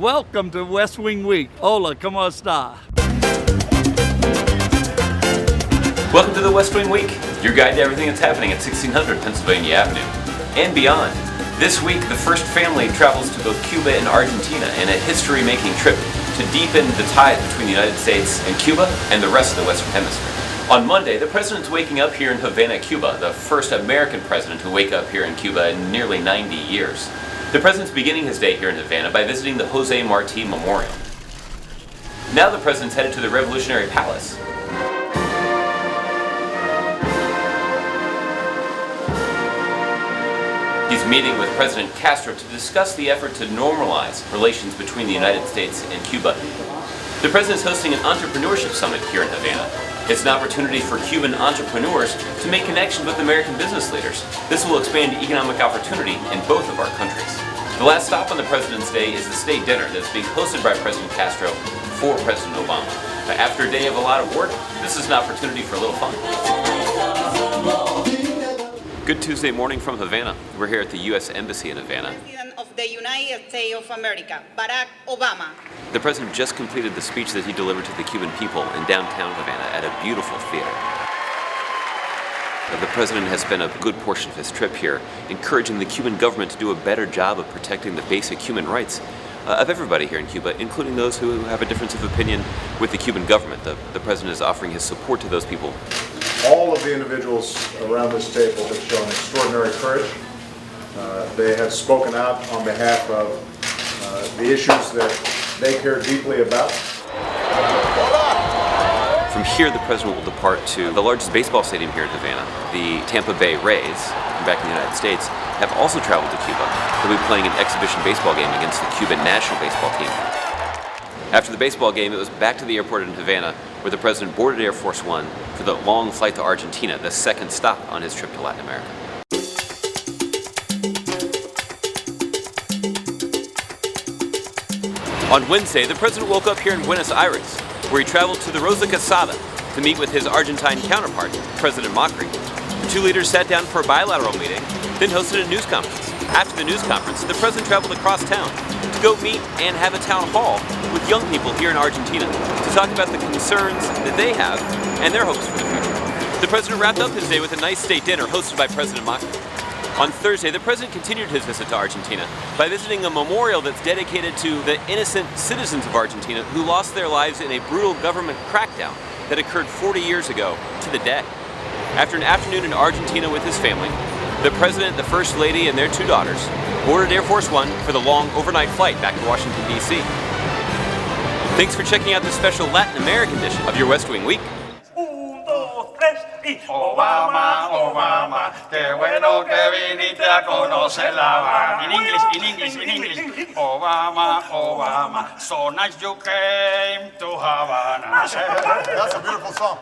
Welcome to West Wing Week. Hola, ¿cómo está? Welcome to the West Wing Week, your guide to everything that's happening at 1600 Pennsylvania Avenue and beyond. This week, the first family travels to both Cuba and Argentina in a history-making trip to deepen the ties between the United States and Cuba and the rest of the Western Hemisphere. On Monday, the president's waking up here in Havana, Cuba, the first American president to wake up here in Cuba in nearly 90 years. The president's beginning his day here in Havana by visiting the Jose Marti Memorial. Now the president's headed to the Revolutionary Palace. He's meeting with President Castro to discuss the effort to normalize relations between the United States and Cuba. The president's hosting an entrepreneurship summit here in Havana. It's an opportunity for Cuban entrepreneurs to make connections with American business leaders. This will expand economic opportunity in both of our countries. The last stop on the president's day is the state dinner that's being hosted by President Castro for President Obama. After a day of a lot of work, this is an opportunity for a little fun. Good Tuesday morning from Havana. We're here at the U.S. Embassy in Havana. President of the United States of America, Barack Obama. The president just completed the speech that he delivered to the Cuban people in downtown Havana at a beautiful theater. The president has spent a good portion of his trip here encouraging the Cuban government to do a better job of protecting the basic human rights of everybody here in Cuba, including those who have a difference of opinion with the Cuban government. The president is offering his support to those people. All of the individuals around this table have shown extraordinary courage. They have spoken out on behalf of the issues that they care deeply about. From here, the president will depart to the largest baseball stadium here in Havana. The Tampa Bay Rays, from back in the United States, have also traveled to Cuba. They'll be playing an exhibition baseball game against the Cuban national baseball team. After the baseball game, it was back to the airport in Havana, where the president boarded Air Force One for the long flight to Argentina, the second stop on his trip to Latin America. On Wednesday, the president woke up here in Buenos Aires, where he traveled to the Rosa Casada to meet with his Argentine counterpart, President Macri. The two leaders sat down for a bilateral meeting, then hosted a news conference. After the news conference, the president traveled across town to go meet and have a town hall with young people here in Argentina to talk about the concerns that they have and their hopes for the future. The president wrapped up his day with a nice state dinner hosted by President Macri. On Thursday, the president continued his visit to Argentina by visiting a memorial that's dedicated to the innocent citizens of Argentina who lost their lives in a brutal government crackdown that occurred 40 years ago to the day. After an afternoon in Argentina with his family, the president, the first lady, and their two daughters boarded Air Force One for the long overnight flight back to Washington, D.C. Thanks for checking out this special Latin American edition of your West Wing Week. Obama, Obama, qué bueno que viniste a conocer La Habana. In English. Obama, Obama, so nice you came to Havana. That's a beautiful song.